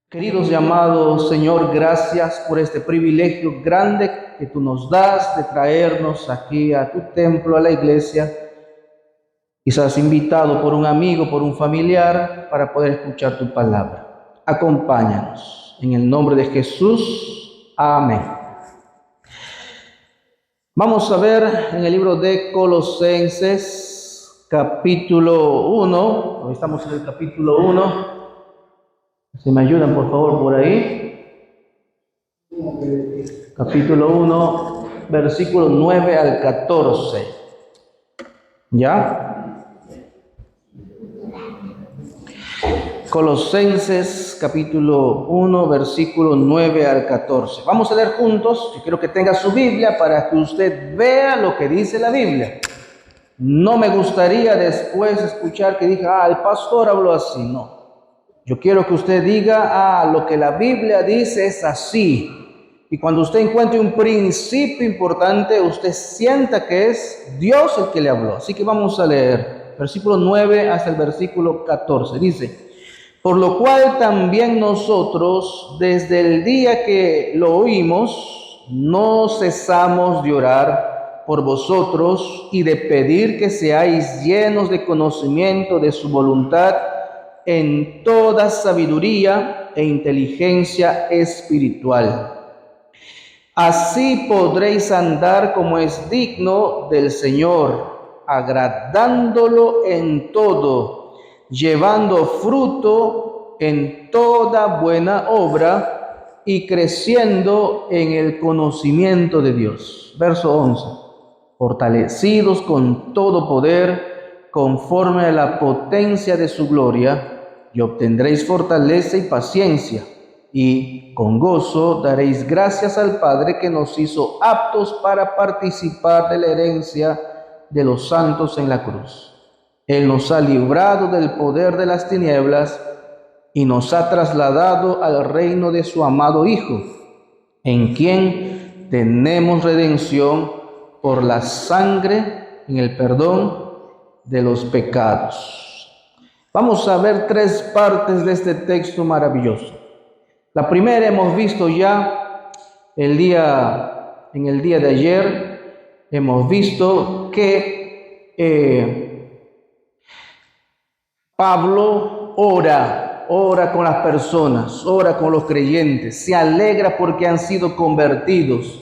Queridos y amados, Señor, gracias por este privilegio grande que tú nos das de traernos aquí a tu templo, a la iglesia. Quizás invitado por un amigo, por un familiar, para poder escuchar tu palabra. Acompáñanos. En el nombre de Jesús. Amén. Vamos a ver en el libro de Colosenses, capítulo 1. Hoy estamos en el capítulo 1. Si me ayudan, por favor, por ahí. Capítulo 1, versículo 9 al 14. ¿Ya? Colosenses, capítulo 1, versículo 9 al 14. Vamos a leer juntos. Yo quiero que tenga su Biblia para que usted vea lo que dice la Biblia. No me gustaría después escuchar que diga, el pastor habló así. No. Yo quiero que usted diga, lo que la Biblia dice es así. Y cuando usted encuentre un principio importante, usted sienta que es Dios el que le habló. Así que vamos a leer versículo 9 hasta el versículo 14. Dice, por lo cual también nosotros, desde el día que lo oímos, no cesamos de orar por vosotros y de pedir que seáis llenos de conocimiento de su voluntad en toda sabiduría e inteligencia espiritual. Así podréis andar como es digno del Señor, agradándolo en todo, llevando fruto en toda buena obra y creciendo en el conocimiento de Dios. Verso 11. Fortalecidos con todo poder, conforme a la potencia de su gloria, y obtendréis fortaleza y paciencia, y con gozo daréis gracias al Padre que nos hizo aptos para participar de la herencia de los santos en la cruz. Él nos ha librado del poder de las tinieblas y nos ha trasladado al reino de su amado Hijo, en quien tenemos redención por la sangre en el perdón de los pecados. Vamos a ver tres partes de este texto maravilloso. La primera hemos visto ya en el día de ayer, hemos visto que Pablo ora con las personas, ora con los creyentes, se alegra porque han sido convertidos,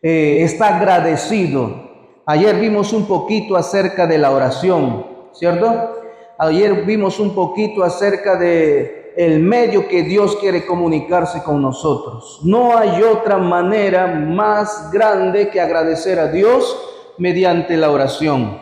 está agradecido. Ayer vimos un poquito acerca de la oración, ¿cierto? Ayer vimos un poquito acerca de el medio que Dios quiere comunicarse con nosotros. No hay otra manera más grande que agradecer a Dios mediante la oración.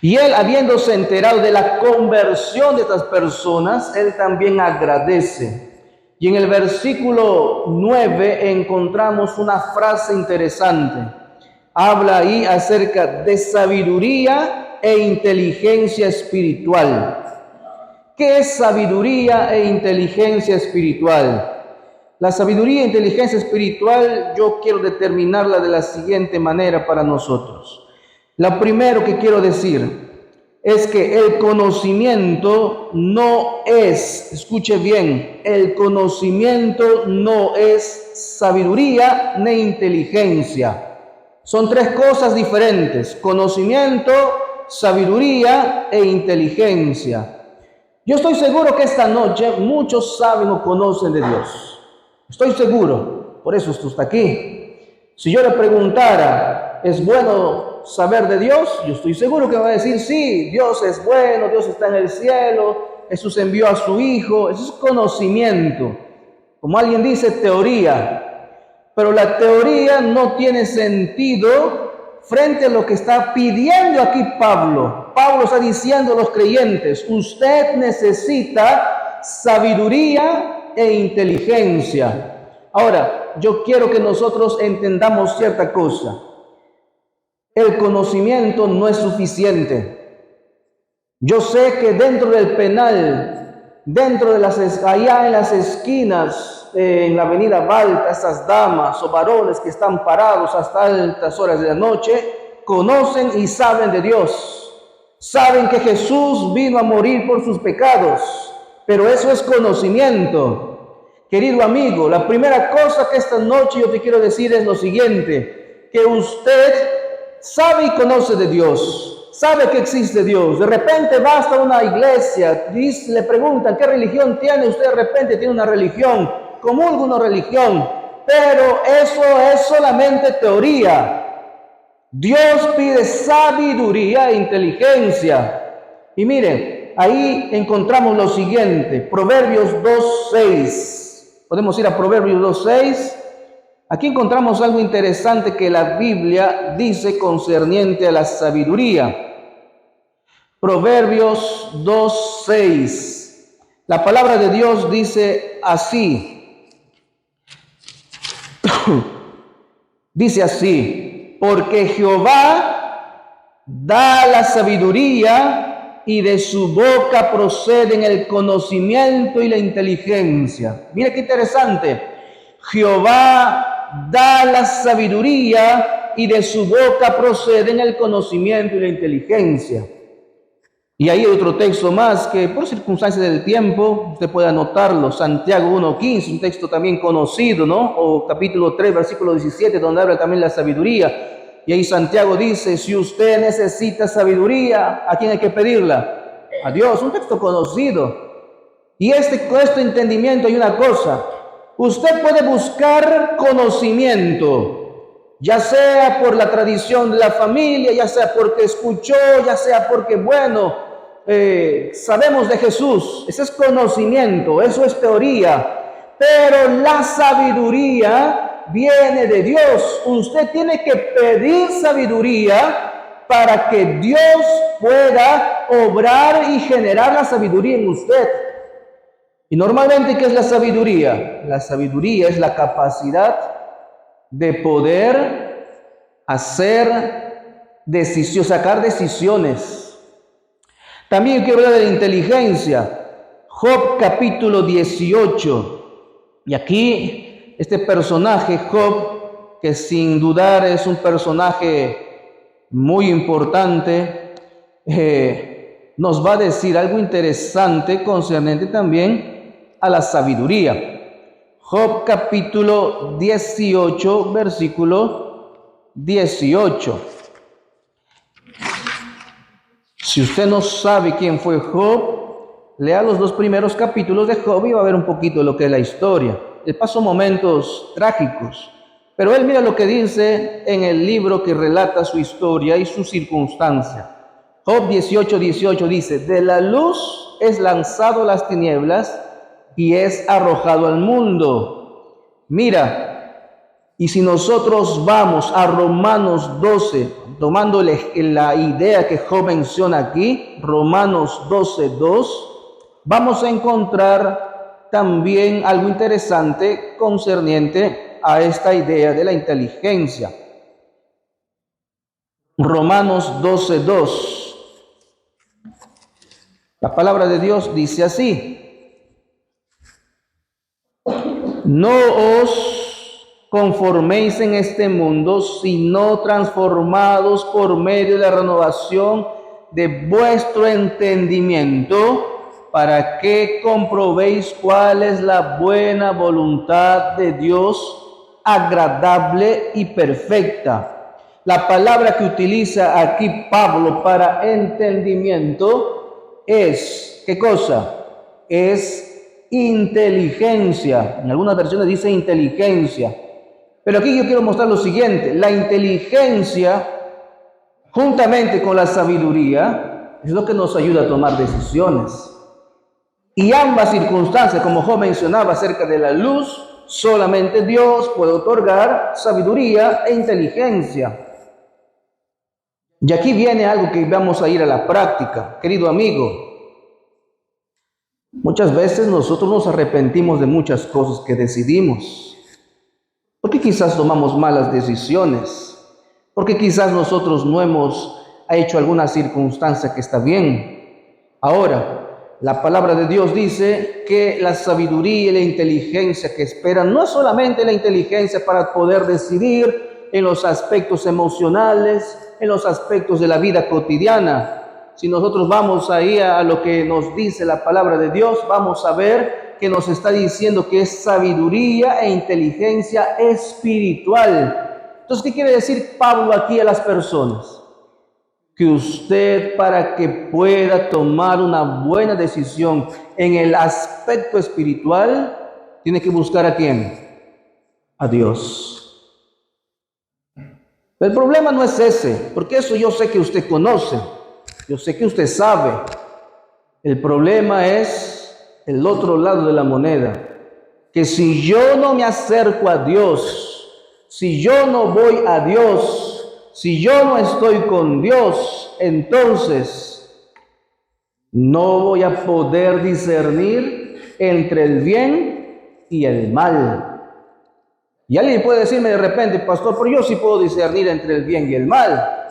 Y él, habiéndose enterado de la conversión de estas personas, él también agradece. Y en el versículo 9 encontramos una frase interesante. Habla ahí acerca de sabiduría e inteligencia espiritual. ¿Qué es sabiduría e inteligencia espiritual? La sabiduría e inteligencia espiritual yo quiero determinarla de la siguiente manera para nosotros. Lo primero que quiero decir es que el conocimiento no es, escuche bien, el conocimiento no es sabiduría ni inteligencia. Son tres cosas diferentes: conocimiento, sabiduría e inteligencia. Yo estoy seguro que esta noche muchos saben o conocen de Dios. Estoy seguro, por eso esto está aquí. Si yo le preguntara, ¿es bueno saber de Dios? Yo estoy seguro que va a decir, sí, Dios es bueno, Dios está en el cielo, Jesús envió a su Hijo. Eso es conocimiento. Como alguien dice, teoría. Pero la teoría no tiene sentido frente a lo que está pidiendo aquí Pablo. Pablo está diciendo a los creyentes, usted necesita sabiduría e inteligencia. Ahora, yo quiero que nosotros entendamos cierta cosa. El conocimiento no es suficiente. Yo sé que dentro del penal, allá en las esquinas, en la avenida Balta, esas damas o varones que están parados hasta altas horas de la noche, conocen y saben de Dios. Saben que Jesús vino a morir por sus pecados, pero eso es conocimiento. Querido amigo, la primera cosa que esta noche yo te quiero decir es lo siguiente, que usted sabe y conoce de Dios, sabe que existe Dios. De repente va hasta una iglesia, le preguntan qué religión tiene, usted de repente tiene una religión, comulga una religión, pero eso es solamente teoría. Dios pide sabiduría e inteligencia. Y miren, ahí encontramos lo siguiente, Proverbios 2:6. Podemos ir a Proverbios 2:6. Aquí encontramos algo interesante que la Biblia dice concerniente a la sabiduría. Proverbios 2:6. La palabra de Dios dice así. Dice así, porque Jehová da la sabiduría y de su boca proceden el conocimiento y la inteligencia. Mira qué interesante. Jehová da la sabiduría y de su boca proceden el conocimiento y la inteligencia. Y ahí hay otro texto más que por circunstancias del tiempo usted puede anotarlo, Santiago 1:15, un texto también conocido, ¿no? O capítulo 3, versículo 17, donde habla también la sabiduría. Y ahí Santiago dice, si usted necesita sabiduría, ¿a quién hay que pedirla? A Dios, un texto conocido. Y con este entendimiento hay una cosa, usted puede buscar conocimiento, ya sea por la tradición de la familia, ya sea porque escuchó, ya sea porque, sabemos de Jesús. Ese es conocimiento, eso es teoría. Pero la sabiduría viene de Dios. Usted tiene que pedir sabiduría para que Dios pueda obrar y generar la sabiduría en usted. Y normalmente, ¿qué es la sabiduría? La sabiduría es la capacidad de poder sacar decisiones. También quiero hablar de la inteligencia. Job capítulo 18. Y aquí este personaje, Job, que sin dudar es un personaje muy importante, nos va a decir algo interesante concerniente también a la sabiduría. Job capítulo 18, versículo 18. Si usted no sabe quién fue Job, lea los 2 primeros capítulos de Job y va a ver un poquito de lo que es la historia. Él pasó momentos trágicos, pero él mira lo que dice en el libro que relata su historia y su circunstancia. Job 18:18 dice, de la luz es lanzado a las tinieblas y es arrojado al mundo. Mira, y si nosotros vamos a Romanos 12, tomando la idea que Job menciona aquí, Romanos 12:2, vamos a encontrar también algo interesante concerniente a esta idea de la inteligencia. Romanos 12:2. La palabra de Dios dice así, no os conforméis en este mundo, sino transformados por medio de la renovación de vuestro entendimiento, para que comprobéis cuál es la buena voluntad de Dios, agradable y perfecta. La palabra que utiliza aquí Pablo para entendimiento es, ¿qué cosa? Es inteligencia. En algunas versiones dice inteligencia. Pero aquí yo quiero mostrar lo siguiente. La inteligencia, juntamente con la sabiduría, es lo que nos ayuda a tomar decisiones. Y ambas circunstancias, como Job mencionaba acerca de la luz, solamente Dios puede otorgar sabiduría e inteligencia. Y aquí viene algo que vamos a ir a la práctica, querido amigo. Muchas veces nosotros nos arrepentimos de muchas cosas que decidimos, porque quizás tomamos malas decisiones, porque quizás nosotros no hemos hecho alguna circunstancia que está bien. Ahora, la palabra de Dios dice que la sabiduría y la inteligencia que esperan no es solamente la inteligencia para poder decidir en los aspectos emocionales, en los aspectos de la vida cotidiana. Si nosotros vamos ahí a lo que nos dice la palabra de Dios, vamos a ver que nos está diciendo que es sabiduría e inteligencia espiritual. Entonces, ¿qué quiere decir Pablo aquí a las personas? Que usted, para que pueda tomar una buena decisión en el aspecto espiritual, tiene que buscar ¿a quién? A Dios. El problema no es ese, porque eso yo sé que usted conoce, yo sé que usted sabe. El problema es el otro lado de la moneda, que si yo no me acerco a Dios, si yo no voy a Dios, si yo no estoy con Dios, entonces no voy a poder discernir entre el bien y el mal. Y alguien puede decirme de repente, pastor, pero yo sí puedo discernir entre el bien y el mal.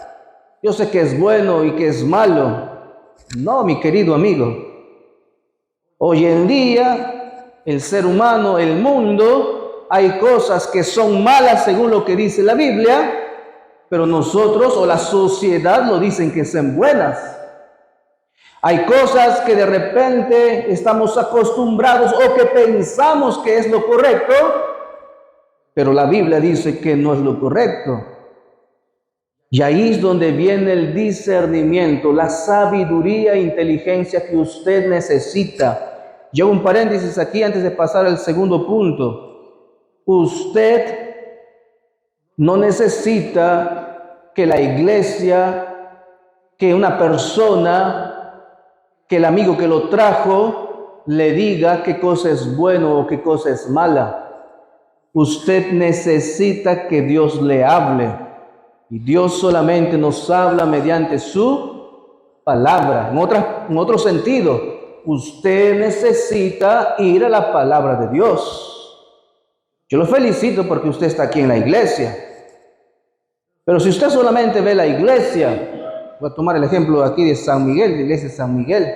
Yo sé que es bueno y que es malo. No, mi querido amigo. Hoy en día, el ser humano, el mundo, hay cosas que son malas según lo que dice la Biblia, pero nosotros o la sociedad lo dicen que son buenas. Hay cosas que de repente estamos acostumbrados o que pensamos que es lo correcto, pero la Biblia dice que no es lo correcto. Y ahí es donde viene el discernimiento, la sabiduría e inteligencia que usted necesita. Yo hago un paréntesis aquí antes de pasar al segundo punto. Usted no necesita que la iglesia, que una persona, que el amigo que lo trajo, le diga qué cosa es bueno o qué cosa es mala. Usted necesita que Dios le hable. Y Dios solamente nos habla mediante su palabra. En otro sentido, usted necesita ir a la palabra de Dios. Yo lo felicito porque usted está aquí en la iglesia. Pero si usted solamente ve la iglesia, voy a tomar el ejemplo aquí de San Miguel, de la iglesia de San Miguel.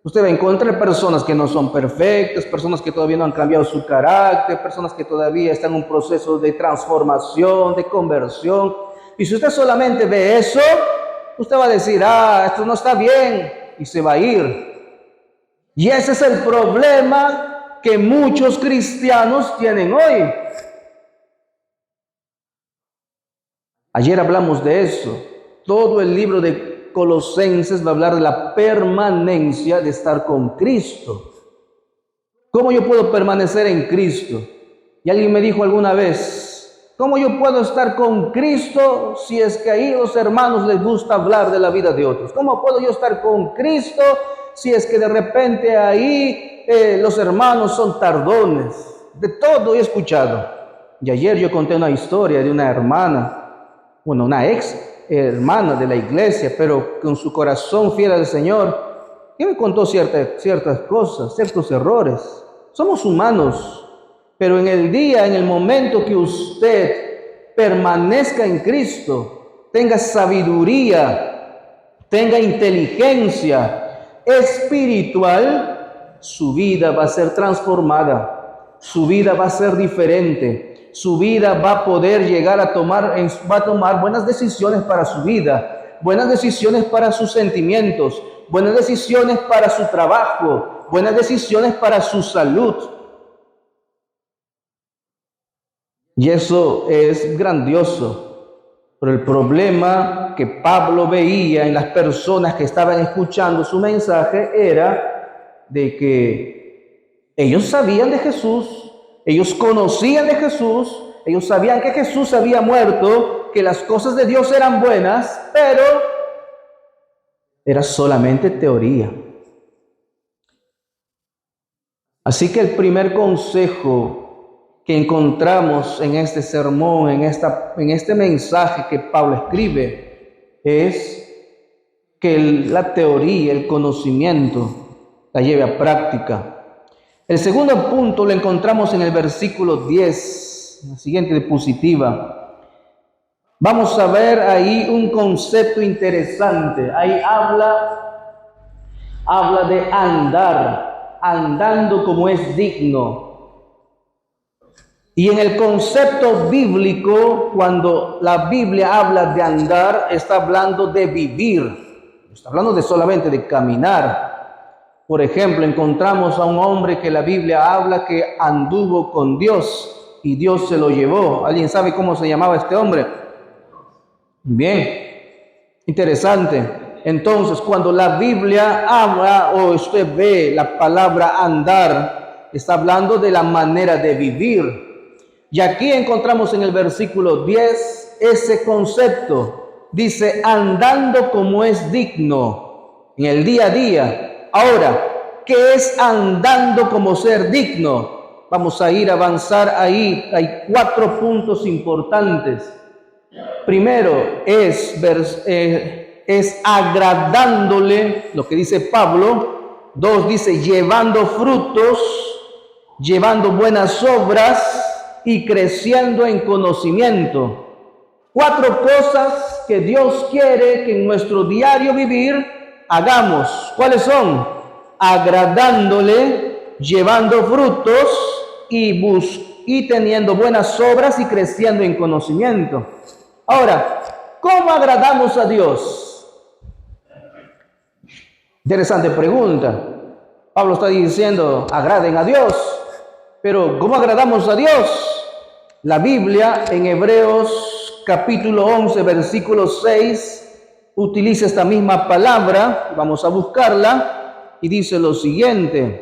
Usted va a encontrar personas que no son perfectas, personas que todavía no han cambiado su carácter, personas que todavía están en un proceso de transformación, de conversión. Y si usted solamente ve eso, usted va a decir, esto no está bien, y se va a ir. Y ese es el problema que muchos cristianos tienen hoy. Ayer hablamos de eso. Todo el libro de Colosenses va a hablar de la permanencia de estar con Cristo. ¿Cómo yo puedo permanecer en Cristo? Y alguien me dijo alguna vez, ¿cómo yo puedo estar con Cristo si es que ahí los hermanos les gusta hablar de la vida de otros? ¿Cómo puedo yo estar con Cristo si es que de repente ahí los hermanos son tardones? De todo he escuchado. Y ayer yo conté una historia de una hermana, una ex hermana de la iglesia, pero con su corazón fiel al Señor, que me contó ciertas cosas, ciertos errores. Somos humanos, pero en el momento que usted permanezca en Cristo, tenga sabiduría, tenga inteligencia espiritual, su vida va a ser transformada, su vida va a ser diferente. Su vida va a poder llegar a tomar buenas decisiones para su vida, buenas decisiones para sus sentimientos, buenas decisiones para su trabajo, buenas decisiones para su salud. Y eso es grandioso. Pero el problema que Pablo veía en las personas que estaban escuchando su mensaje era de que ellos sabían de Jesús, ellos conocían de Jesús, ellos sabían que Jesús había muerto, que las cosas de Dios eran buenas, pero era solamente teoría. Así que el primer consejo que encontramos en este sermón, en este mensaje que Pablo escribe, es que la teoría, el conocimiento, la lleve a práctica. El segundo punto lo encontramos en el versículo 10, la siguiente diapositiva. Vamos a ver ahí un concepto interesante. Ahí habla de andando como es digno. Y en el concepto bíblico, cuando la Biblia habla de andar, está hablando de vivir. Está hablando solamente de caminar. Por ejemplo, encontramos a un hombre que la Biblia habla que anduvo con Dios y Dios se lo llevó. ¿Alguien sabe cómo se llamaba este hombre? Bien, interesante. Entonces, cuando la Biblia habla o usted ve la palabra andar, está hablando de la manera de vivir. Y aquí encontramos en el versículo 10 ese concepto. Dice, andando como es digno en el día a día. Ahora, ¿qué es andando como ser digno? Vamos a ir a avanzar ahí. Hay 4 puntos importantes. Primero es agradándole, lo que dice Pablo. 2 dice llevando frutos, llevando buenas obras y creciendo en conocimiento. 4 cosas que Dios quiere que en nuestro diario vivir hagamos. ¿Cuáles son? Agradándole, llevando frutos y teniendo buenas obras y creciendo en conocimiento. Ahora, ¿cómo agradamos a Dios? Interesante pregunta. Pablo está diciendo, agraden a Dios. Pero, ¿cómo agradamos a Dios? La Biblia en Hebreos capítulo 11, versículo 6, utiliza esta misma palabra. Vamos a buscarla y dice lo siguiente.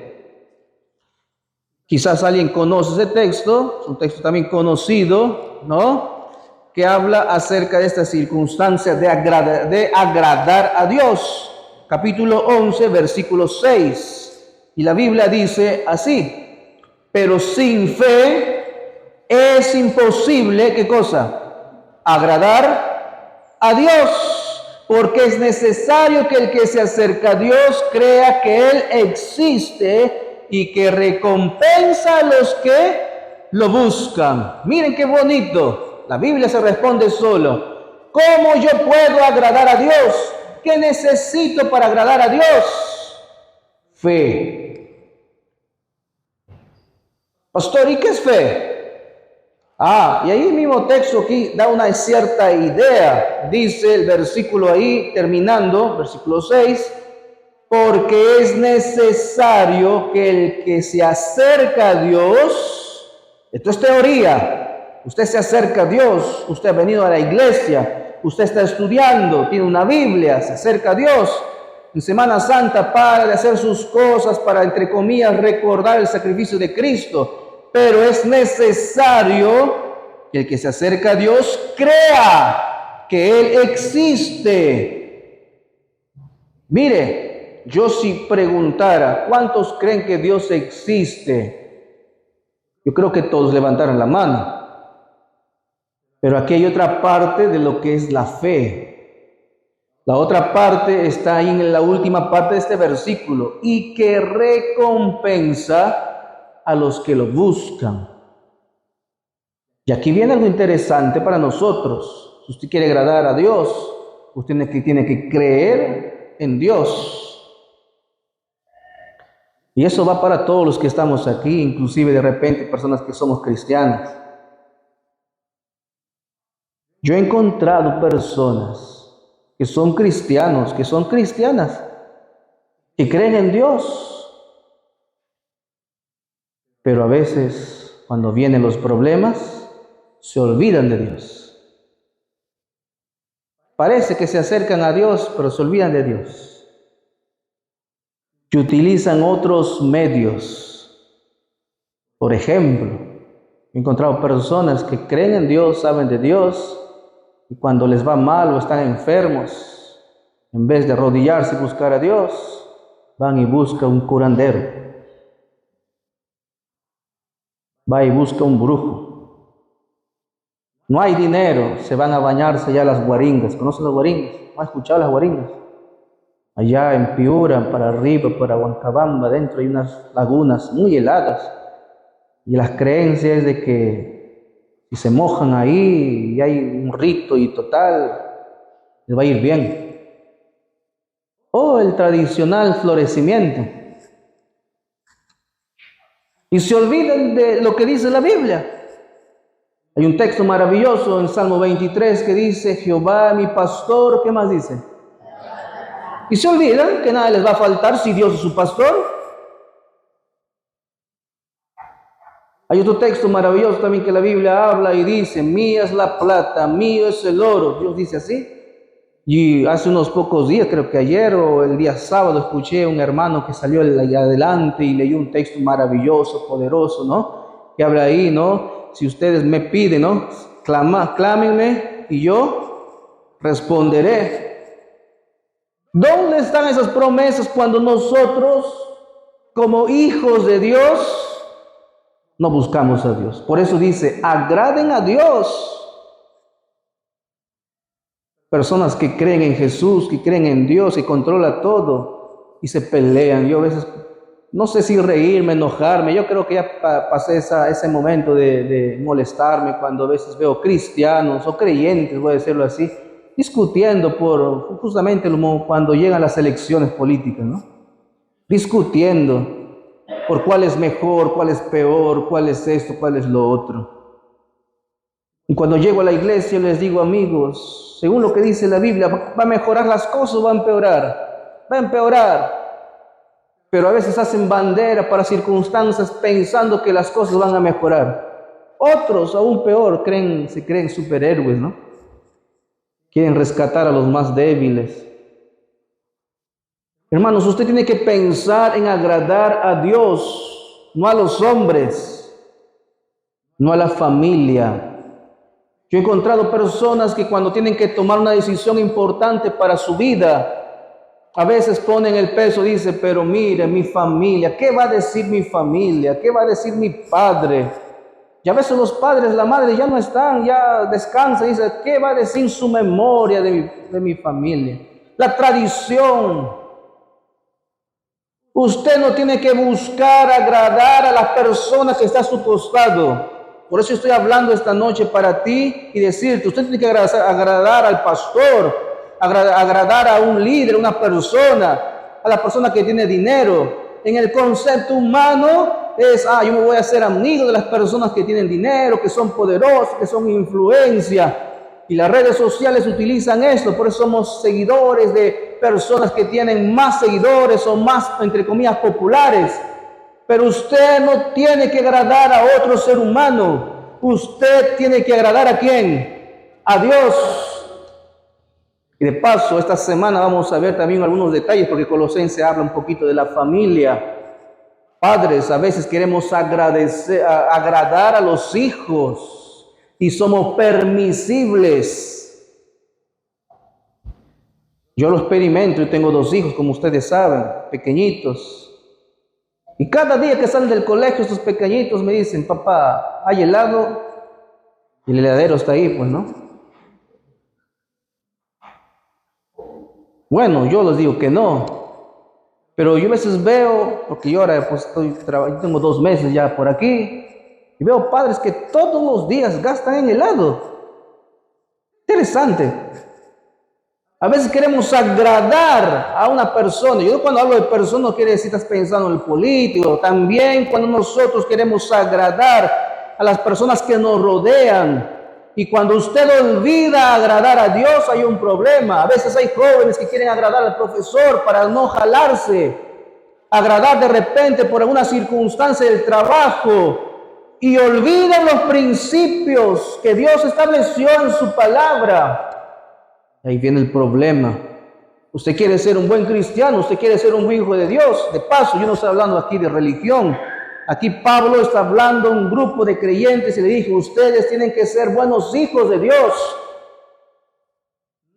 Quizás alguien conoce ese texto, es un texto también conocido, ¿no? Que habla acerca de esta circunstancia de agradar a Dios. Capítulo 11, versículo 6. Y la Biblia dice así: pero sin fe es imposible, ¿qué cosa? Agradar a Dios, porque es necesario que el que se acerca a Dios crea que Él existe y que recompensa a los que lo buscan. Miren qué bonito. La Biblia se responde solo. ¿Cómo yo puedo agradar a Dios? ¿Qué necesito para agradar a Dios? Fe. Pastor, ¿y qué es fe? Y ahí el mismo texto aquí da una cierta idea. Dice el versículo ahí, terminando, versículo 6, porque es necesario que el que se acerca a Dios, esto es teoría, usted se acerca a Dios, usted ha venido a la iglesia, usted está estudiando, tiene una Biblia, se acerca a Dios, en Semana Santa para de hacer sus cosas, para, entre comillas, recordar el sacrificio de Cristo, pero es necesario que el que se acerca a Dios crea que Él existe. Mire, yo si preguntara, ¿cuántos creen que Dios existe? Yo creo que todos levantaron la mano. Pero aquí hay otra parte de lo que es la fe. La otra parte está ahí en la última parte de este versículo. Y que recompensa a los que lo buscan. Y aquí viene algo interesante para nosotros. Si usted quiere agradar a Dios, usted tiene que creer en Dios. Y eso va para todos los que estamos aquí, inclusive de repente personas que somos cristianas. Yo he encontrado personas que son cristianos, que son cristianas, que creen en Dios. Pero a veces, cuando vienen los problemas, se olvidan de Dios. Parece que se acercan a Dios, pero se olvidan de Dios. Que utilizan otros medios. Por ejemplo, he encontrado personas que creen en Dios, saben de Dios, y cuando les va mal o están enfermos, en vez de arrodillarse y buscar a Dios, van y buscan un curandero. Va y busca un brujo. No hay dinero, se van a bañarse allá a las guaringas. ¿Conocen las guaringas? ¿No han escuchado las guaringas? Allá en Piura, para arriba, para Huancabamba, dentro hay unas lagunas muy heladas. Y las creencias es de que si se mojan ahí y hay un rito y total, les va a ir bien. O el tradicional florecimiento. Y se olvidan de lo que dice la Biblia. Hay un texto maravilloso en Salmo 23 que dice, Jehová mi pastor, ¿qué más dice? Y se olvidan que nada les va a faltar si Dios es su pastor. Hay otro texto maravilloso también que la Biblia habla y dice, mía es la plata, mío es el oro. Dios dice así. Y hace unos pocos días, creo que ayer o el día sábado, escuché a un hermano que salió allá adelante y leyó un texto maravilloso, poderoso, ¿no? Que habla ahí, ¿no? Si ustedes me piden, ¿no? Clámenme y yo responderé. ¿Dónde están esas promesas cuando nosotros, como hijos de Dios, no buscamos a Dios? Por eso dice, agraden a Dios. Personas que creen en Jesús, que creen en Dios, que controla todo y se pelean. Yo a veces no sé si reírme, enojarme. Yo creo que ya pasé ese momento de molestarme cuando a veces veo cristianos o creyentes, voy a decirlo así, discutiendo por justamente cuando llegan las elecciones políticas, ¿no? Discutiendo por cuál es mejor, cuál es peor, cuál es esto, cuál es lo otro. Y cuando llego a la iglesia les digo, amigos, según lo que dice la Biblia, ¿va a mejorar las cosas o va a empeorar? Va a empeorar. Pero a veces hacen bandera para circunstancias pensando que las cosas van a mejorar. Otros, aún peor, se creen superhéroes, ¿no? Quieren rescatar a los más débiles. Hermanos, usted tiene que pensar en agradar a Dios, no a los hombres, no a la familia. Yo he encontrado personas que cuando tienen que tomar una decisión importante para su vida, a veces ponen el peso, dice, pero mire, mi familia, ¿qué va a decir mi familia? ¿Qué va a decir mi padre? Y a veces los padres, la madre ya no están, ya descansan, dice, ¿qué va a decir su memoria de mi familia? La tradición. Usted no tiene que buscar agradar a la persona que está a su costado. Por eso estoy hablando esta noche para ti y decirte, usted tiene que agradar al pastor, agradar a un líder, una persona, a la persona que tiene dinero. En el concepto humano es, yo me voy a hacer amigo de las personas que tienen dinero, que son poderosas, que son influencia. Y las redes sociales utilizan esto, por eso somos seguidores de personas que tienen más seguidores o más, entre comillas, populares. Pero usted no tiene que agradar a otro ser humano. Usted tiene que agradar ¿a quién? A Dios. Y de paso, esta semana vamos a ver también algunos detalles, porque Colosenses habla un poquito de la familia. Padres, a veces queremos agradar a los hijos y somos permisibles. Yo lo experimento y tengo 2 hijos, como ustedes saben, pequeñitos. Y cada día que salen del colegio, estos pequeñitos me dicen, papá, ¿hay helado? Y el heladero está ahí, pues, ¿no? Bueno, yo les digo que no. Pero yo a veces veo, porque yo ahora pues tengo 2 meses ya por aquí, y veo padres que todos los días gastan en helado. Interesante. A veces queremos agradar a una persona. Yo cuando hablo de persona no quiere decir que estás pensando en el político. También cuando nosotros queremos agradar a las personas que nos rodean. Y cuando usted olvida agradar a Dios, hay un problema. A veces hay jóvenes que quieren agradar al profesor para no jalarse. Agradar de repente por alguna circunstancia del trabajo. Y olvidan los principios que Dios estableció en su palabra. Ahí viene el problema. Usted quiere ser un buen cristiano, usted quiere ser un buen hijo de Dios. De paso, yo no estoy hablando aquí de religión. Aquí Pablo está hablando a un grupo de creyentes y le dijo, ustedes tienen que ser buenos hijos de Dios.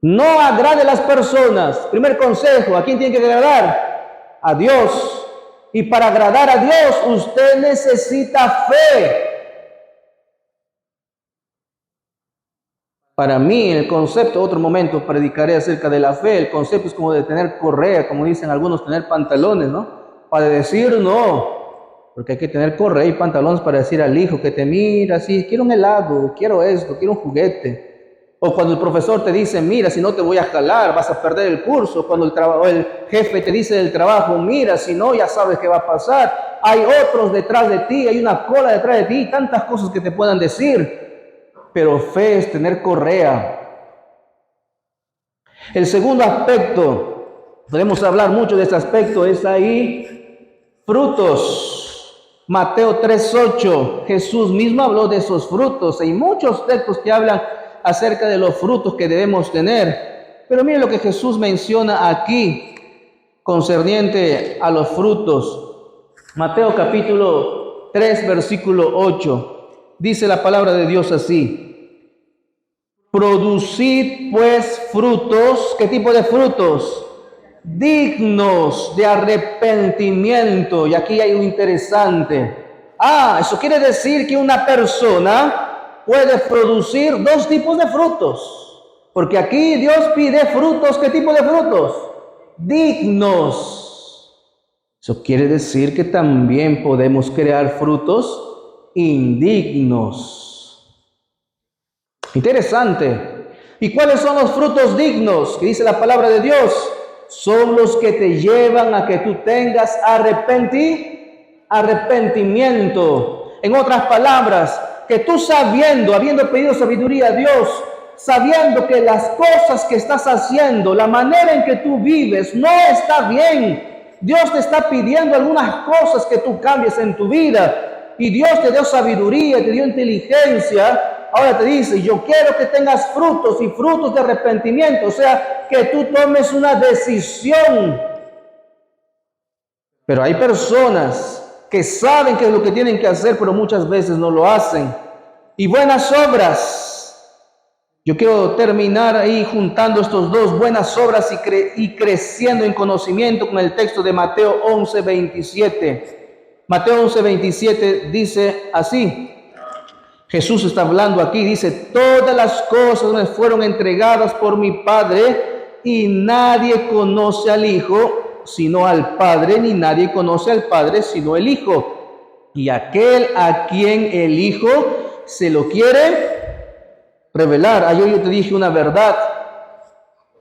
No agrade a las personas. Primer consejo, ¿a quién tiene que agradar? A Dios. Y para agradar a Dios, usted necesita fe. Para mí, el concepto, otro momento predicaré acerca de la fe, el concepto es como de tener correa, como dicen algunos, tener pantalones, ¿no? Para decir no, porque hay que tener correa y pantalones para decir al hijo que te mira, sí, quiero un helado, quiero esto, quiero un juguete. O cuando el profesor te dice, mira, si no te voy a jalar, vas a perder el curso. Cuando el jefe te dice del trabajo, mira, si no, ya sabes qué va a pasar. Hay otros detrás de ti, hay una cola detrás de ti, tantas cosas que te puedan decir. Pero fe es tener correa. El segundo aspecto Podemos hablar mucho de este aspecto, es ahí frutos. Mateo 3:8, Jesús mismo habló de esos frutos. Hay muchos textos que hablan acerca de los frutos que debemos tener. Pero mire lo que Jesús menciona aquí concerniente a los frutos. Mateo capítulo 3, versículo 8. Dice la palabra de Dios así: producid pues frutos. ¿Qué tipo de frutos? Dignos de arrepentimiento. Y aquí hay un interesante. Eso quiere decir que una persona puede producir dos tipos de frutos. Porque aquí Dios pide frutos. ¿Qué tipo de frutos? Dignos. Eso quiere decir que también podemos crear frutos indignos. Interesante. ¿Y cuáles son los frutos dignos que dice la palabra de Dios? Son los que te llevan a que tú tengas arrepentimiento. En otras palabras, que tú habiendo pedido sabiduría a Dios, sabiendo que las cosas que estás haciendo, la manera en que tú vives, no está bien. Dios te está pidiendo algunas cosas que tú cambies en tu vida. Y Dios te dio sabiduría, te dio inteligencia. Ahora te dice: yo quiero que tengas frutos y frutos de arrepentimiento. O sea, que tú tomes una decisión. Pero hay personas que saben qué es lo que tienen que hacer, pero muchas veces no lo hacen. Y buenas obras. Yo quiero terminar ahí juntando estos dos, buenas obras y creciendo en conocimiento, con el texto de Mateo 11:27. Mateo 11:27 dice así. Jesús está hablando aquí, dice: todas las cosas me fueron entregadas por mi Padre, y nadie conoce al Hijo sino al Padre, ni nadie conoce al Padre sino el Hijo, y aquel a quien el Hijo se lo quiere revelar. Ayer yo te dije una verdad: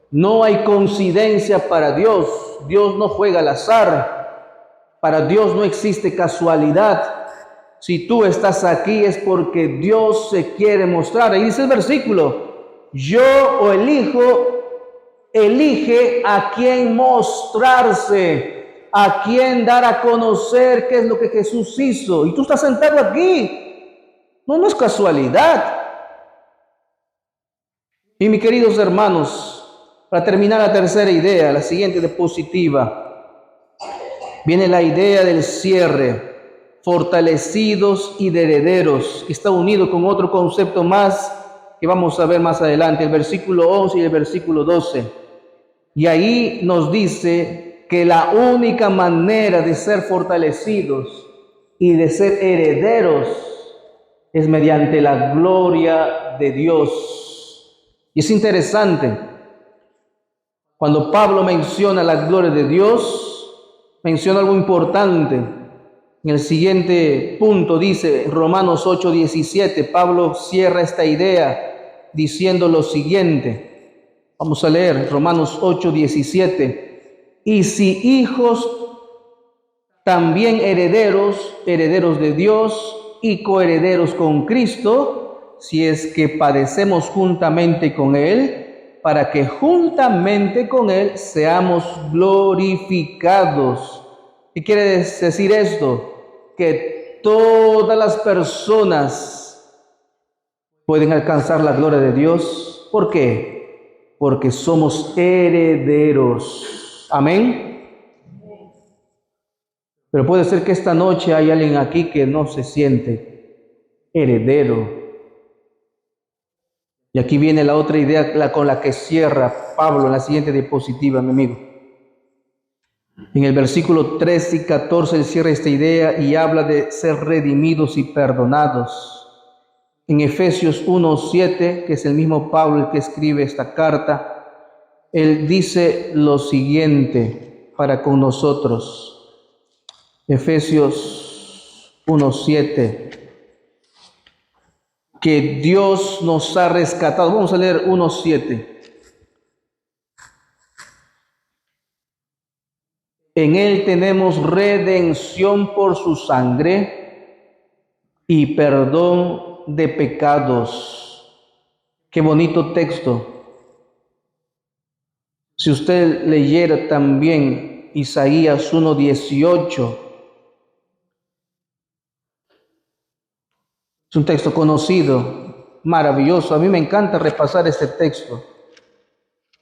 no hay coincidencia para Dios. Dios no juega al azar. Para Dios no existe casualidad. Si tú estás aquí es porque Dios se quiere mostrar. Ahí dice el versículo: yo o el Hijo elige a quién mostrarse, a quién dar a conocer qué es lo que Jesús hizo. Y tú estás sentado aquí. No es casualidad. Y mis queridos hermanos, para terminar la tercera idea, la siguiente diapositiva, viene la idea del cierre: fortalecidos y de herederos, que está unido con otro concepto más que vamos a ver más adelante, el versículo 11 y el versículo 12. Y ahí nos dice que la única manera de ser fortalecidos y de ser herederos es mediante la gloria de Dios. Y es interesante, cuando Pablo menciona la gloria de Dios, menciona algo importante. En el siguiente punto dice, Romanos 8:17, Pablo cierra esta idea diciendo lo siguiente. Vamos a leer Romanos 8:17. Y si hijos, también herederos, herederos de Dios y coherederos con Cristo, si es que padecemos juntamente con Él, para que juntamente con Él seamos glorificados. ¿Qué quiere decir esto? Que todas las personas pueden alcanzar la gloria de Dios. ¿Por qué? Porque somos herederos. Amén. Pero puede ser que esta noche hay alguien aquí que no se siente heredero. Y aquí viene la otra idea con la que cierra Pablo en la siguiente diapositiva, mi amigo. En el versículo 13 y 14 él cierra esta idea y habla de ser redimidos y perdonados. En Efesios 1:7, que es el mismo Pablo el que escribe esta carta, él dice lo siguiente para con nosotros. Efesios 1:7. Que Dios nos ha rescatado. Vamos a leer 1:7. En Él tenemos redención por su sangre y perdón de pecados. Qué bonito texto. Si usted leyera también Isaías 1:18, es un texto conocido, maravilloso. A mí me encanta repasar este texto.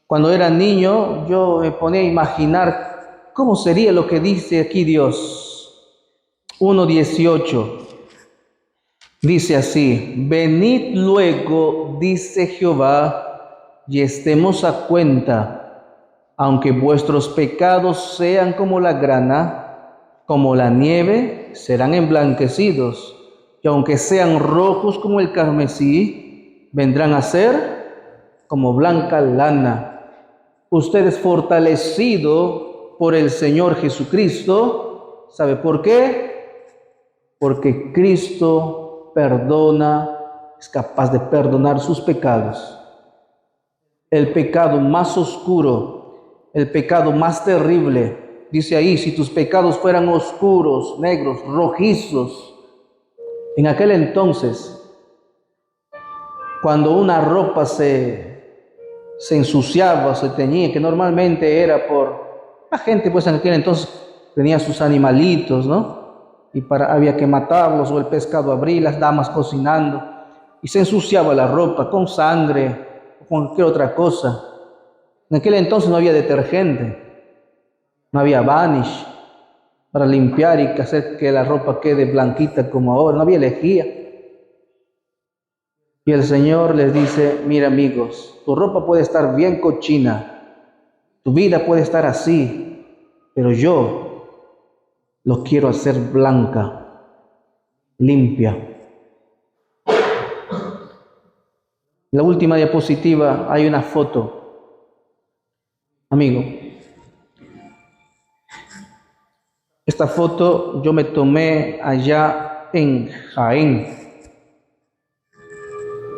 Cuando era niño, yo me ponía a imaginar cómo sería lo que dice aquí Dios. 1:18 dice así: venid luego, dice Jehová, y estemos a cuenta. Aunque vuestros pecados sean como la grana, como la nieve, serán emblanquecidos. Y aunque sean rojos como el carmesí, vendrán a ser como blanca lana. Usted es fortalecido por el Señor Jesucristo. ¿Sabe por qué? Porque Cristo perdona, es capaz de perdonar sus pecados. El pecado más oscuro, el pecado más terrible, dice ahí, si tus pecados fueran oscuros, negros, rojizos, en aquel entonces, cuando una ropa se ensuciaba, se teñía, que normalmente era por, la gente pues en aquel entonces tenía sus animalitos, ¿no? Y había que matarlos, o el pescado abrir, las damas cocinando, y se ensuciaba la ropa con sangre, o con cualquier otra cosa. En aquel entonces no había detergente, no había Vanish para limpiar y hacer que la ropa quede blanquita como ahora, no había lejía. Y el Señor les dice, mira amigos, tu ropa puede estar bien cochina, tu vida puede estar así, pero yo lo quiero hacer blanca, limpia. En la última diapositiva hay una foto. Amigo, esta foto yo me tomé allá en Jaén.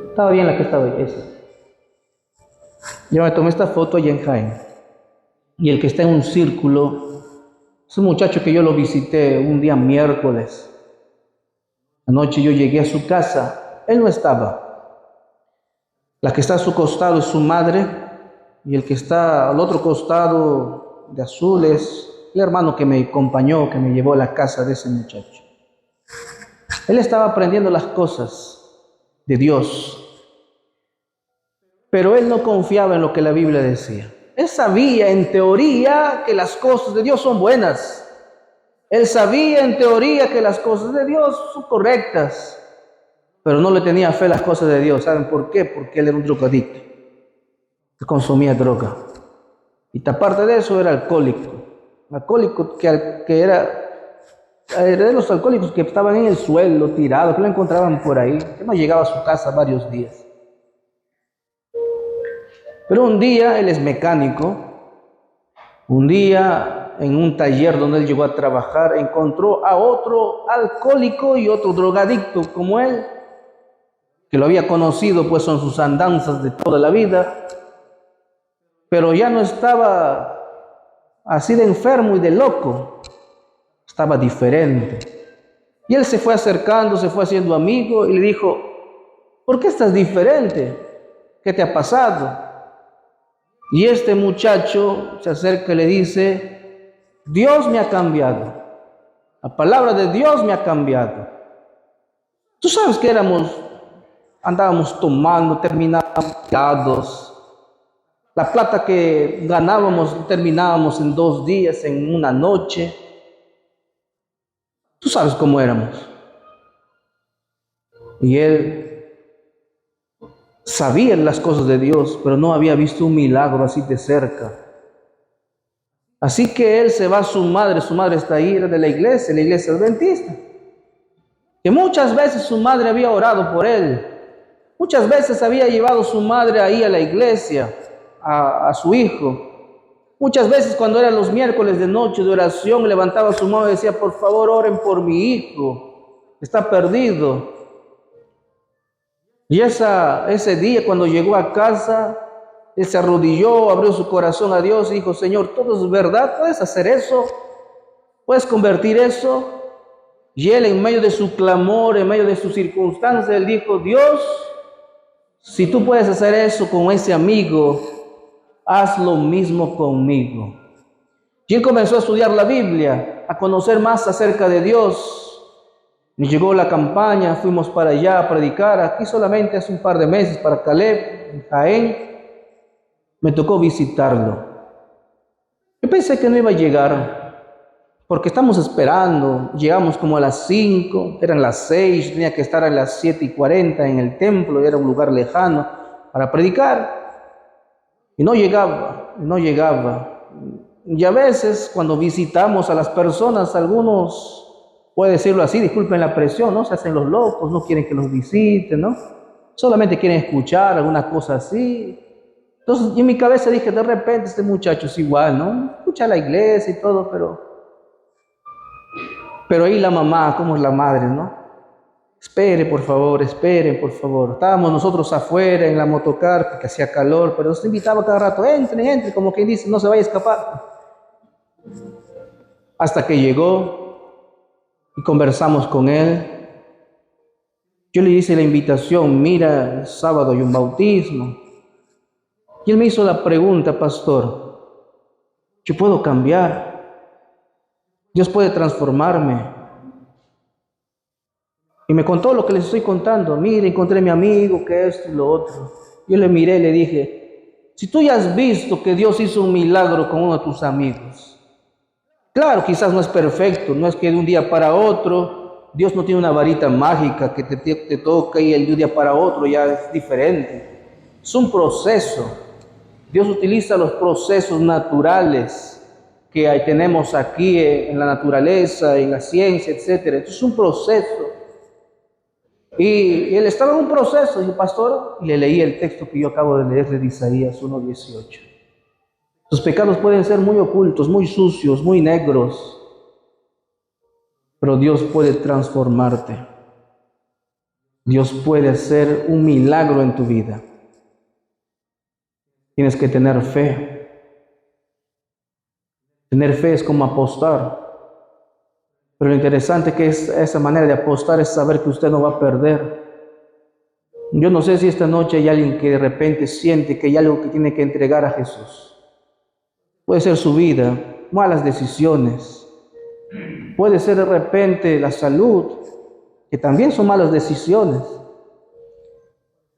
Estaba bien la que estaba ahí, esa. Yo me tomé esta foto allá en Jaén. Y el que está en un círculo es un muchacho que yo lo visité un día miércoles. Anoche yo llegué a su casa, él no estaba. La que está a su costado es su madre, y el que está al otro costado de azul es el hermano que me acompañó, que me llevó a la casa de ese muchacho. Él estaba aprendiendo las cosas de Dios, pero él no confiaba en lo que la Biblia decía. Él sabía en teoría que las cosas de Dios son buenas. Él sabía en teoría que las cosas de Dios son correctas, pero no le tenía fe a las cosas de Dios. ¿Saben por qué? Porque él era un drogadicto, que consumía droga. Y aparte de eso era alcohólico. Alcohólico que era de los alcohólicos que estaban en el suelo, tirados, que lo encontraban por ahí, que no llegaba a su casa varios días. Pero un día, él es mecánico, un día en un taller donde él llegó a trabajar, encontró a otro alcohólico y otro drogadicto como él, que lo había conocido pues en sus andanzas de toda la vida, pero ya no estaba así de enfermo y de loco, estaba diferente. Y él se fue acercando, se fue haciendo amigo y le dijo, ¿por qué estás diferente? ¿Qué te ha pasado? Y este muchacho se acerca y le dice, Dios me ha cambiado. La palabra de Dios me ha cambiado. Tú sabes que andábamos tomando, terminábamos tirados. La plata que ganábamos terminábamos en 2 días, en una noche. Tú sabes cómo éramos. Y él sabía las cosas de Dios, pero no había visto un milagro así de cerca. Así que él se va a su madre está ahí, era de la iglesia adventista. Que muchas veces su madre había orado por él. Muchas veces había llevado su madre ahí a la iglesia, a su hijo. Muchas veces cuando eran los miércoles de noche de oración, levantaba su mano y decía, por favor oren por mi hijo, está perdido. Y ese día cuando llegó a casa, él se arrodilló, abrió su corazón a Dios y dijo, Señor, todo es verdad, ¿puedes hacer eso? ¿Puedes convertir eso? Y él en medio de su clamor, en medio de sus circunstancias, él dijo, Dios, si tú puedes hacer eso con ese amigo, haz lo mismo conmigo. Y él comenzó a estudiar la Biblia, a conocer más acerca de Dios. Y llegó la campaña, fuimos para allá a predicar, aquí solamente hace un par de meses, para Caleb, en Jaén, me tocó visitarlo. Yo pensé que no iba a llegar, porque estamos esperando, llegamos como a las 5, eran las 6, tenía que estar a las 7:40 en el templo, era un lugar lejano para predicar, y no llegaba, no llegaba. Y a veces cuando visitamos a las personas, algunos, puede decirlo así, disculpen la presión, ¿no? Se hacen los locos, no quieren que los visiten, ¿no? Solamente quieren escuchar alguna cosa así. Entonces, en mi cabeza dije, de repente este muchacho es igual, ¿no? Escucha la iglesia y todo, pero ahí la mamá, como es la madre, ¿no? Esperen, por favor. Estábamos nosotros afuera en la motocar, porque hacía calor, pero nos invitaba cada rato, entren, como quien dice, no se vaya a escapar. Hasta que llegó y conversamos con él. Yo le hice la invitación, mira, el sábado hay un bautismo. Y él me hizo la pregunta, pastor, ¿yo puedo cambiar? ¿Dios puede transformarme? Y me contó lo que les estoy contando. Mire, encontré a mi amigo, que esto y lo otro. Yo le miré y le dije, si tú ya has visto que Dios hizo un milagro con uno de tus amigos, claro, quizás no es perfecto, no es que de un día para otro, Dios no tiene una varita mágica que te toca y de un día para otro ya es diferente. Es un proceso. Dios utiliza los procesos naturales que tenemos aquí en la naturaleza, en la ciencia, etc. Esto es un proceso. Y él estaba en un proceso, y pastor, y le leí el texto que yo acabo de leer de Isaías 1:18. Tus pecados pueden ser muy ocultos, muy sucios, muy negros, pero Dios puede transformarte. Dios puede hacer un milagro en tu vida. Tienes que tener fe. Tener fe es como apostar. Pero lo interesante que es esa manera de apostar es saber que usted no va a perder. Yo no sé si esta noche hay alguien que de repente siente que hay algo que tiene que entregar a Jesús. Puede ser su vida, malas decisiones. Puede ser de repente la salud, que también son malas decisiones.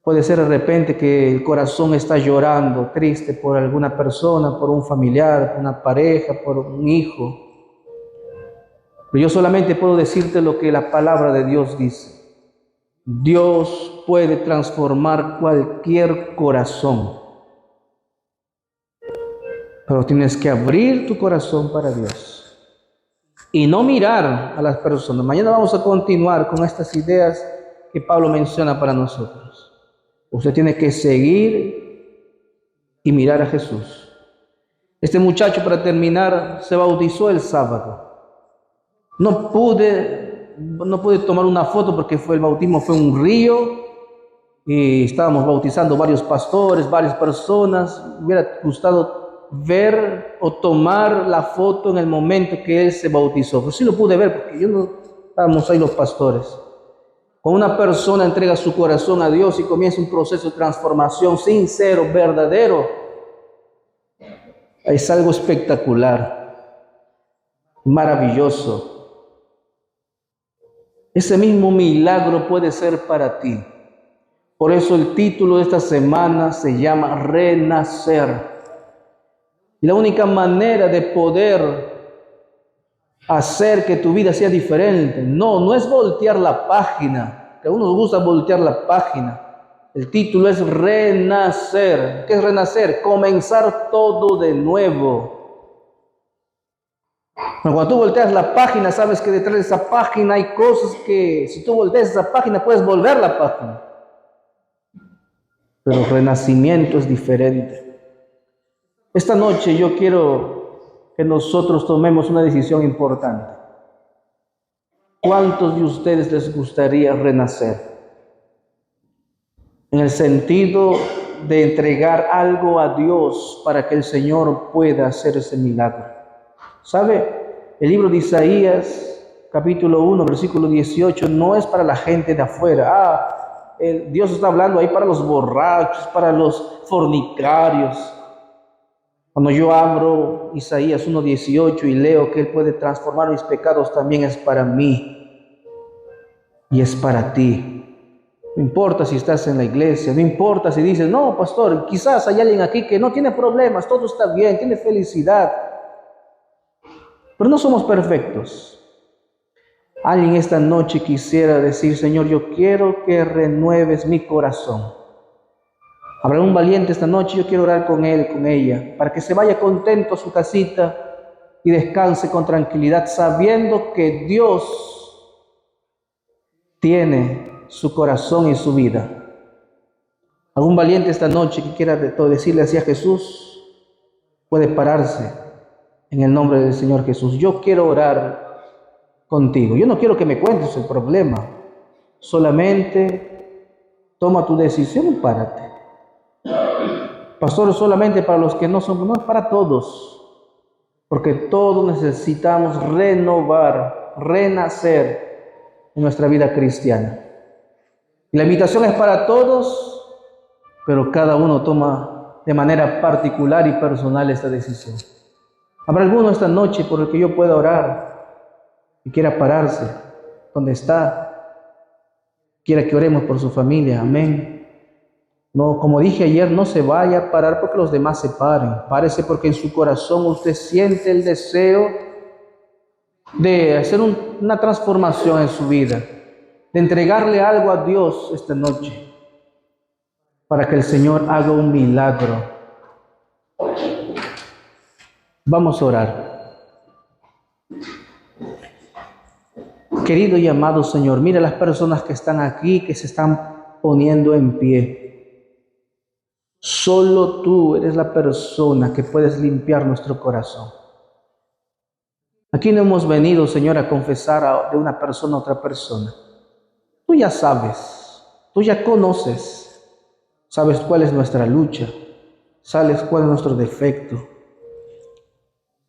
Puede ser de repente que el corazón está llorando, triste por alguna persona, por un familiar, por una pareja, por un hijo. Pero yo solamente puedo decirte lo que la palabra de Dios dice. Dios puede transformar cualquier corazón, pero tienes que abrir tu corazón para Dios y no mirar a las personas. Mañana vamos a continuar con estas ideas que Pablo menciona para nosotros. Usted tiene que seguir y mirar a Jesús. Este muchacho, para terminar, se bautizó el sábado. No pude tomar una foto porque el bautismo fue un río y estábamos bautizando varios pastores, varias personas. Me hubiera gustado ver o tomar la foto en el momento que él se bautizó, pero sí lo pude ver porque estábamos ahí los pastores. Cuando una persona entrega su corazón a Dios y comienza un proceso de transformación sincero, verdadero, es algo espectacular, maravilloso. Ese mismo milagro puede ser para ti. Por eso el título de esta semana se llama Renacer. Y la única manera de poder hacer que tu vida sea diferente, no es voltear la página, que a uno nos gusta voltear la página. El título es Renacer. ¿Qué es renacer? Comenzar todo de nuevo. Cuando tú volteas la página, sabes que detrás de esa página hay cosas que, si tú volteas esa página, puedes volver la página. Pero el renacimiento es diferente. Esta noche yo quiero que nosotros tomemos una decisión importante. ¿Cuántos de ustedes les gustaría renacer? En el sentido de entregar algo a Dios para que el Señor pueda hacer ese milagro. ¿Sabe? El libro de Isaías, capítulo 1, versículo 18, no es para la gente de afuera. Dios está hablando ahí para los borrachos, para los fornicarios. Cuando yo abro Isaías 1:18 y leo que Él puede transformar mis pecados, también es para mí y es para ti. No importa si estás en la iglesia, no importa si dices, no, pastor, quizás hay alguien aquí que no tiene problemas, todo está bien, tiene felicidad. Pero no somos perfectos. Alguien esta noche quisiera decir, Señor, yo quiero que renueves mi corazón. Habrá un valiente esta noche, yo quiero orar con él, con ella, para que se vaya contento a su casita y descanse con tranquilidad, sabiendo que Dios tiene su corazón y su vida. Algún valiente esta noche que quiera decirle así a Jesús, puede pararse en el nombre del Señor Jesús. Yo quiero orar contigo. Yo no quiero que me cuentes el problema. Solamente toma tu decisión y párate. Pastor, solamente para los que no somos, no es para todos. Porque todos necesitamos renovar, renacer en nuestra vida cristiana. Y la invitación es para todos, pero cada uno toma de manera particular y personal esta decisión. Habrá alguno esta noche por el que yo pueda orar y quiera pararse donde está, quiera que oremos por su familia, amén. No, como dije ayer, no se vaya a parar porque los demás se paren. Párese porque en su corazón usted siente el deseo de hacer una transformación en su vida, de entregarle algo a Dios esta noche, para que el Señor haga un milagro. Vamos a orar. Querido y amado Señor, mira las personas que están aquí, que se están poniendo en pie. Solo tú eres la persona que puedes limpiar nuestro corazón. Aquí no hemos venido, Señor, a confesar de una persona a otra persona. Tú ya sabes, tú ya conoces, sabes cuál es nuestra lucha, sabes cuál es nuestro defecto.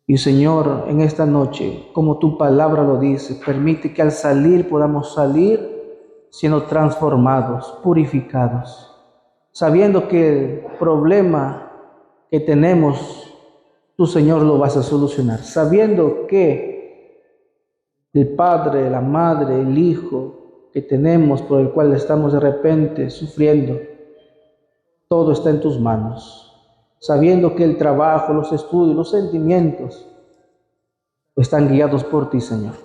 Y Señor, en esta noche, como tu palabra lo dice, permite que al salir podamos salir siendo transformados, purificados, sabiendo que el problema que tenemos, tú, Señor, lo vas a solucionar, sabiendo que el Padre, la Madre, el Hijo que tenemos, por el cual estamos de repente sufriendo, todo está en tus manos. Sabiendo que el trabajo, los estudios, los sentimientos están guiados por ti, Señor.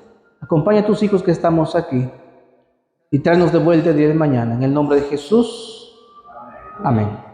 Acompaña a tus hijos que estamos aquí y tráenos de vuelta el día de mañana. En el nombre de Jesús, amén.